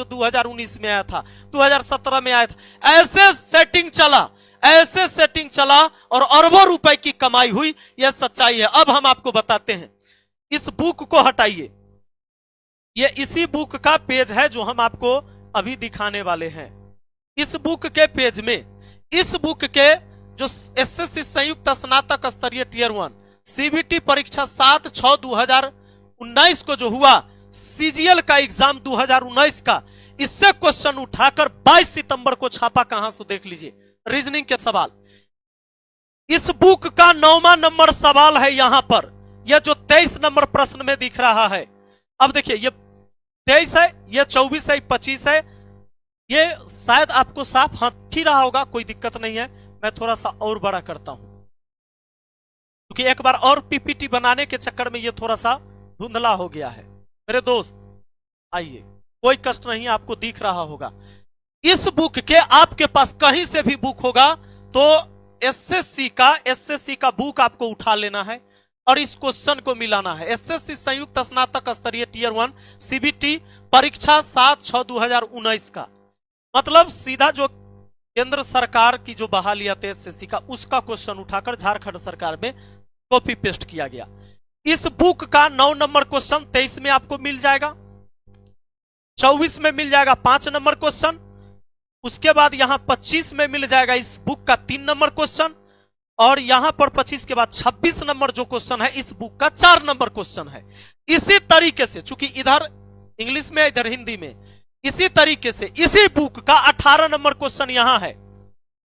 जो 2019 में आया था, 2017 में आया था। ऐसे सेटिंग चला और अरबों रुपए की कमाई हुई। यह सच्चाई है। अब हम आपको बताते हैं। इस बुक को हटाइए, ये इसी बुक का पेज है जो हम आपको अभी दिखाने वाले हैं। इस बुक के पेज में, इस बुक के जो एसएससी संयुक्त स्नातक स्तरीय टियर 1 सीबीटी परीक्षा 7/6/2019 को जो हुआ, सीजीएल का एग्जाम 2019 का, इससे क्वेश्चन उठाकर 22 सितंबर को छापा। कहां से देख लीजिए, रीजनिंग के सवाल। इस बुक का 9वां नंबर सवाल है यहां पर, यह जो 23 नंबर प्रश्न में दिख रहा है। अब देखिए, ये 23 है, ये 24 है, 25 है। ये शायद आपको साफ हट ही रहा होगा, कोई दिक्कत नहीं है। मैं थोड़ा सा और बड़ा करता हूं, क्योंकि एक बार और पीपीटी बनाने के चक्कर में ये थोड़ा सा धुंधला हो गया है। मेरे दोस्त आइए, कोई कष्ट नहीं, आपको दिख रहा होगा। इस बुक के आपके पास कहीं से भी बुक होगा तो एसएससी का बुक आपको उठा लेना है और इस क्वेश्चन को मिलाना है। एसएससी संयुक्त स्नातक स्तरीय टियर 1 सीबीटी परीक्षा 7/6/2019 का, मतलब सीधा जो केंद्र सरकार की जो बहाली आती है एसएससी का, उसका क्वेश्चन उठाकर झारखंड सरकार में कॉपी पेस्ट किया गया। इस बुक का 9 नंबर क्वेश्चन 23 में आपको मिल जाएगा, 24 में मिल जाएगा 5 नंबर क्वेश्चन, उसके बाद यहां 25 में मिल जाएगा इस बुक का 3 नंबर क्वेश्चन, और यहां पर 25 के बाद 26 नंबर जो क्वेश्चन है इस बुक का 4 नंबर क्वेश्चन है। इसी तरीके से, चूंकि इधर इंग्लिश में इधर हिंदी में, इसी तरीके से इसी बुक का 18 नंबर क्वेश्चन यहां है,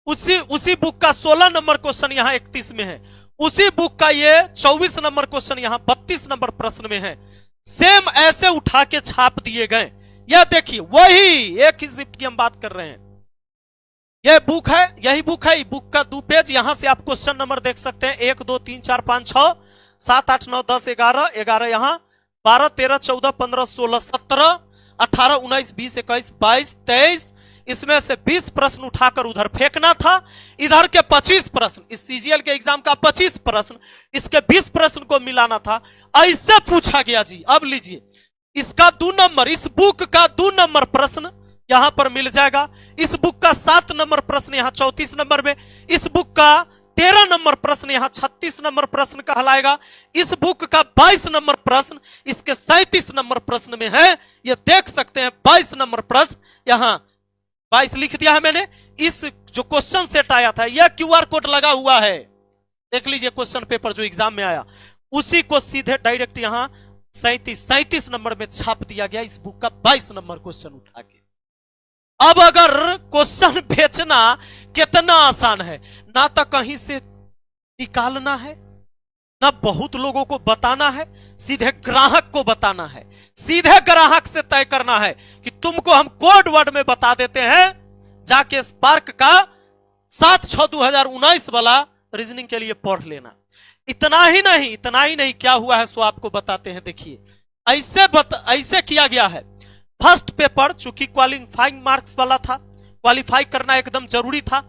उसी बुक का 16 नंबर क्वेश्चन यहां 31 में है, उसी बुक का ये 24 नंबर क्वेश्चन यहां 32 नंबर प्रश्न में है। सेम ऐसे उठा के छाप दिए गए। यह देखिए, वही एक ही शिफ्ट की हम बात कर रहे हैं। यह बुक है, यही बुक है। बुक का 2 पेज, यहां से आप क्वेश्चन नंबर देख सकते हैं, 1 2 3 4 5 6 7 8 9 10 11 11 यहां 12 13 14 15 16 17 18 19 20 21 22 23, इसमें से 20 प्रश्न उठाकर उधर फेंकना था। इधर के 25 प्रश्न, इस सीजीएल के एग्जाम का 25 प्रश्न, इसके 20 प्रश्न को मिलाना था। ऐसे पूछा गया जी। अब लीजिए, इसका 2 नंबर, इस बुक का 2 नंबर प्रश्न यहां पर मिल जाएगा। इस बुक का 7 नंबर प्रश्न यहां 34 नंबर में, इस बुक का 13 नंबर प्रश्न यहां 36 नंबर प्रश्न कहलाएगा। इस बुक का 22 नंबर प्रश्न इसके 37 नंबर प्रश्न में है। ये देख सकते हैं 22 नंबर प्रश्न, यहां 22 लिख दिया है मैंने। इस जो क्वेश्चन सेट आया था, यह क्यूआर कोड लगा हुआ है, देख लीजिए। क्वेश्चन पेपर जो एग्जाम में आया, उसी को सीधे डायरेक्ट यहां 37 नंबर में छाप दिया गया, इस बुक का 22 नंबर क्वेश्चन उठा के। अब अगर क्वेश्चन बेचना कितना आसान है, ना तो कहीं से निकालना है, ना बहुत लोगों को बताना है, सीधे ग्राहक को बताना है, सीधे ग्राहक से तय करना है कि तुमको हम कोड वर्ड में बता देते हैं, जाके स्पार्क का 7/6/2019 वाला रीजनिंग के लिए पढ़ लेना। इतना ही नहीं, क्या हुआ है सो आपको बताते हैं। देखिए, ऐसे किया गया है। फर्स्ट पेपर चूंकि क्वालिफाइंग मार्क्स वाला था, क्वालिफाई करना एकदम जरूरी था,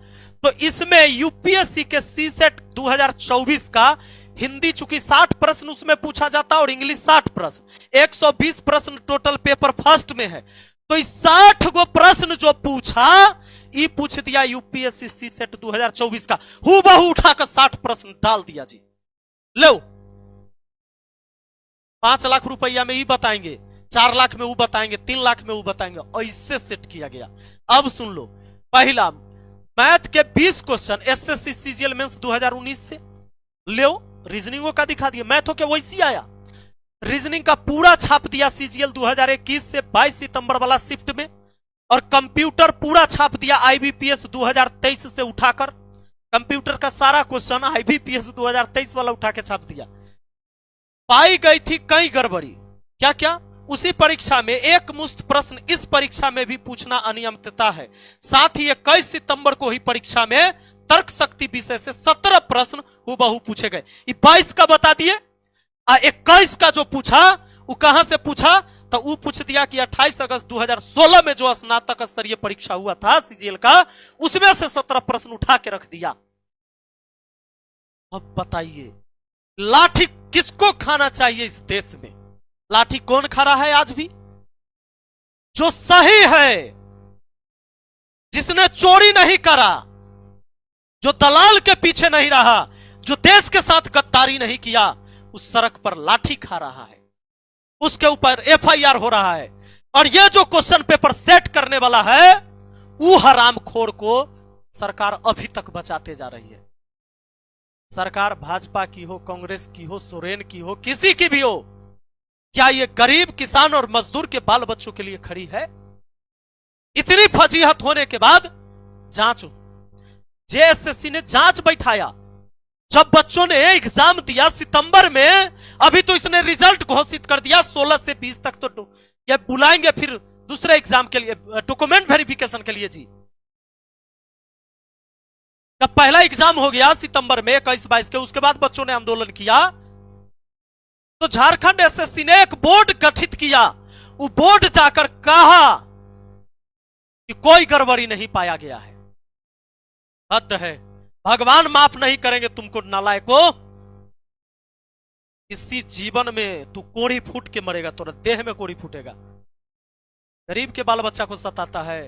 तो इसमें यूपीएससी के सीसेट 2024 का हिंदी चूंकि 60 प्रश्न उसमें पूछा जाता और इंग्लिश 60 प्रश्न, 120 प्रश्न टोटल पेपर फर्स्ट में है। तो इस 60 गो प्रश्न जो पूछा, ये पूछ दिया यूपीएससी सीसेट 2024 का, हूबहू उठाकर 60 प्रश्न डाल दिया जी। लो, 5 लाख रुपया में ही बताएंगे, 4 लाख में वो बताएंगे, 3 लाख में वो बताएंगे, ऐसे सेट किया गया। अब सुन लो, पहला मैथ के 20 क्वेश्चन एसएससी सीजीएल मेंस 2019 से लो, रीजनिंग का दिखा दिया, मैथों के वैसी आया। रीजनिंग का पूरा छाप दिया सीजीएल 2021 से 22 सितंबर वाला शिफ्ट में, और कंप्यूटर पूरा छाप दिया आईबीपीएस 2023 से उठाकर। कंप्यूटर का सारा क्वेश्चन आईबीपीएस 2023 वाला उठा के छाप दिया। पाई गई थी कई गड़बड़ी, क्या क्या? उसी परीक्षा में एक मुश्त प्रश्न इस परीक्षा में भी पूछना अनियमितता है। साथ ही 21 सितंबर को ही परीक्षा में तर्क शक्ति विषय से 17 प्रश्न हूबहू पूछे गए। 22 का बता दिए, 21 का जो पूछा वो कहां से पूछा, तो वो पूछ दिया कि 28 अगस्त 2016 में जो स्नातक स्तरीय परीक्षा हुआ था सीजीएल का, उसमें से 17 प्रश्न उठा के रख दिया। अब बताइए, लाठी किसको खाना चाहिए इस देश में? लाठी कौन खा रहा है आज भी? जो सही है, जिसने चोरी नहीं करा, जो दलाल के पीछे नहीं रहा, जो देश के साथ गद्दारी नहीं किया, उस सड़क पर लाठी खा रहा है, उसके ऊपर एफआईआर हो रहा है। और ये जो क्वेश्चन पेपर सेट करने वाला है, वो हरामखोर को सरकार अभी तक बचाते जा रही है। सरकार भाजपा की हो, कांग्रेस की हो, सोरेन की हो, किसी की भी हो, क्या ये गरीब किसान और मजदूर के बाल बच्चों के लिए खड़ी है? इतनी फजीहत होने के बाद जांच, जेएसएससी ने जांच बैठाया। जब बच्चों ने एग्जाम दिया सितंबर में, अभी तो इसने रिजल्ट घोषित कर दिया 16 से 20 तक तो ये बुलाएंगे फिर दूसरे एग्जाम के लिए, डॉक्यूमेंट वेरिफिकेशन के लिए जी। जब पहला एग्जाम हो गया सितंबर में 21-22 के, उसके बाद बच्चों ने आंदोलन किया, तो झारखंड एसएससी ने एक बोर्ड गठित किया। वो बोर्ड जाकर कहा कि कोई गड़बड़ी नहीं पाया गया है। हद है, भगवान माफ नहीं करेंगे तुमको नालायको। इसी जीवन में तू कोड़ी फूट के मरेगा, तोरा देह में कोड़ी फूटेगा। गरीब के बाल बच्चा को सताता है।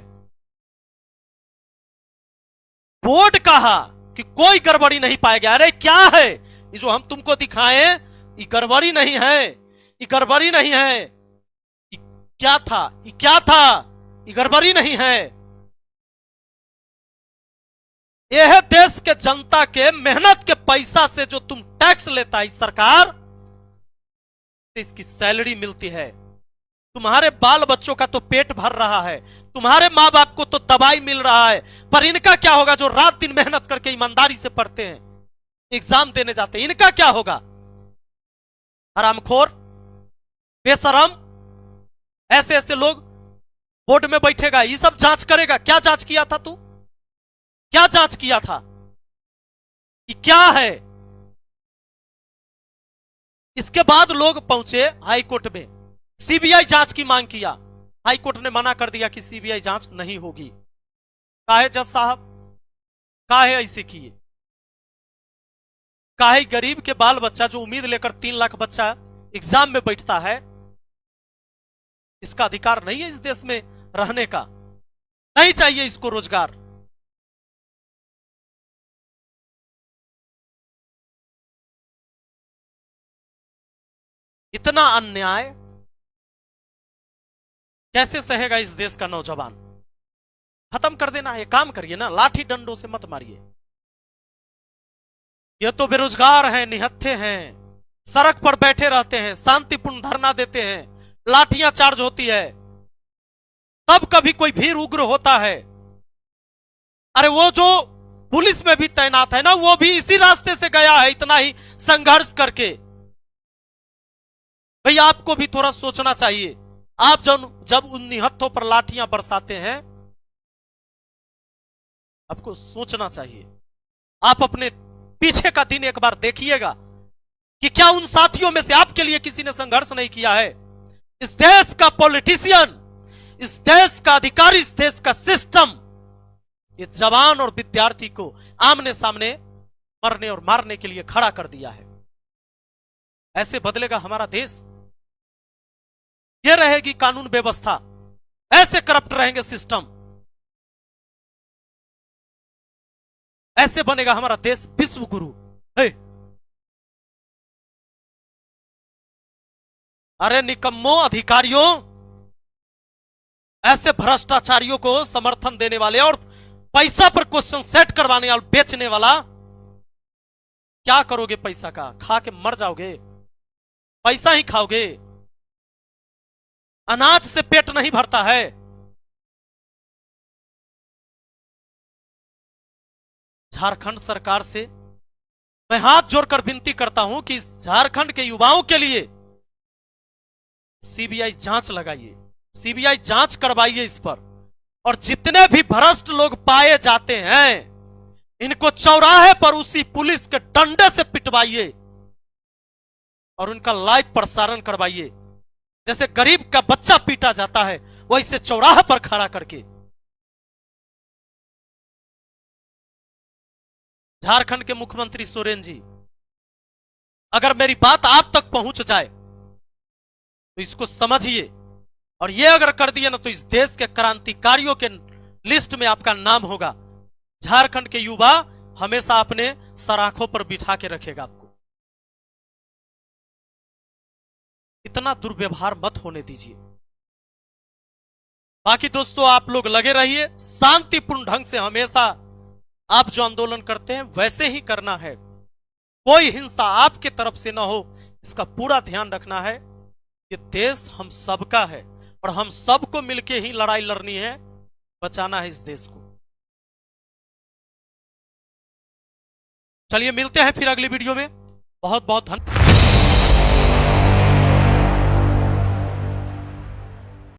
बोर्ड कहा कि कोई गड़बड़ी नहीं पाया गया। अरे क्या है ये जो हम तुमको दिखाएं, ये गड़बड़ी नहीं है, ये गड़बड़ी नहीं है। ये क्या था, ये क्या था, ये गड़बड़ी नहीं है। यह देश के जनता के मेहनत के पैसा से जो तुम टैक्स लेता है सरकार, इसकी सैलरी मिलती है। तुम्हारे बाल बच्चों का तो पेट भर रहा है, तुम्हारे मां बाप को तो दवाई मिल रहा है, पर इनका क्या होगा जो रात दिन मेहनत करके ईमानदारी से पढ़ते हैं, एग्जाम देने जाते हैं, इनका क्या होगा? हरामखोर, बेशरम, ऐसे ऐसे लोग बोर्ड में बैठेगा, ये सब जांच करेगा। क्या जांच किया था तू? क्या जांच किया था? ये क्या है? इसके बाद लोग पहुंचे हाई कोर्ट में, सीबीआई जांच की मांग किया। हाई कोर्ट ने मना कर दिया कि सीबीआई जांच नहीं होगी। काहे जज साहब, काहे ऐसे किए? काहे गरीब के बाल बच्चा जो उम्मीद लेकर 3 लाख बच्चा एग्जाम में बैठता है, इसका अधिकार नहीं है इस देश में रहने का? नहीं चाहिए इसको रोजगार? इतना अन्याय कैसे सहेगा इस देश का नौजवान? खत्म कर देना है, काम करिए ना, लाठी डंडों से मत मारिए। ये तो बेरोजगार हैं, निहत्थे हैं, सड़क पर बैठे रहते हैं, शांतिपूर्ण धरना देते हैं, लाठियां चार्ज होती है, तब कभी कोई भीड़ उग्र होता है। अरे वो जो पुलिस में भी तैनात है ना, वो भी इसी रास्ते से गया है, इतना ही संघर्ष करके। भाई आपको भी थोड़ा सोचना चाहिए। आप जब उन निहत्थों पर लाठियां बरसाते हैं, आपको सोचना चाहिए। आप अपने पीछे का दिन एक बार देखिएगा कि क्या उन साथियों में से आपके लिए किसी ने संघर्ष नहीं किया है? इस देश का पॉलिटिशियन, इस देश का अधिकारी, इस देश का सिस्टम, ये जवान और विद्यार्थी को आमने सामने मरने और मारने के लिए खड़ा कर दिया है। ऐसे बदलेगा हमारा देश? ये रहेगी कानून व्यवस्था? ऐसे करप्ट रहेंगे सिस्टम? ऐसे बनेगा हमारा देश विश्व गुरु? है? अरे निकम्मो अधिकारियों, ऐसे भ्रष्टाचारियों को समर्थन देने वाले और पैसा पर क्वेश्चन सेट करवाने और बेचने वाला, क्या करोगे पैसा का? खा के मर जाओगे, पैसा ही खाओगे। अनाज से पेट नहीं भरता है। झारखंड सरकार से मैं हाथ जोड़कर विनती करता हूं कि झारखंड के युवाओं के लिए सीबीआई जांच लगाइए, सीबीआई जांच करवाइए इस पर। और जितने भी भ्रष्ट लोग पाए जाते हैं, इनको चौराहे पर उसी पुलिस के डंडे से पिटवाइए और उनका लाइव प्रसारण करवाइए। जैसे गरीब का बच्चा पीटा जाता है, वैसे चौराहे पर खड़ा करके। झारखंड के मुख्यमंत्री सोरेन जी, अगर मेरी बात आप तक पहुंच जाए तो इसको समझिए और ये अगर कर दिए ना तो इस देश के क्रांतिकारियों के लिस्ट में आपका नाम होगा। झारखंड के युवा हमेशा अपने सराखों पर बिठा के रखेगा आपको। इतना दुर्व्यवहार मत होने दीजिए। बाकी दोस्तों आप लोग लगे रहिए, शांतिपूर्ण ढंग से हमेशा आप जो आंदोलन करते हैं वैसे ही करना है। कोई हिंसा आपके तरफ से ना हो, इसका पूरा ध्यान रखना है। ये देश हम सबका है और हम सबको मिलके ही लड़ाई लड़नी है, बचाना है इस देश को। चलिए मिलते हैं फिर अगली वीडियो में। बहुत बहुत धन्यवाद।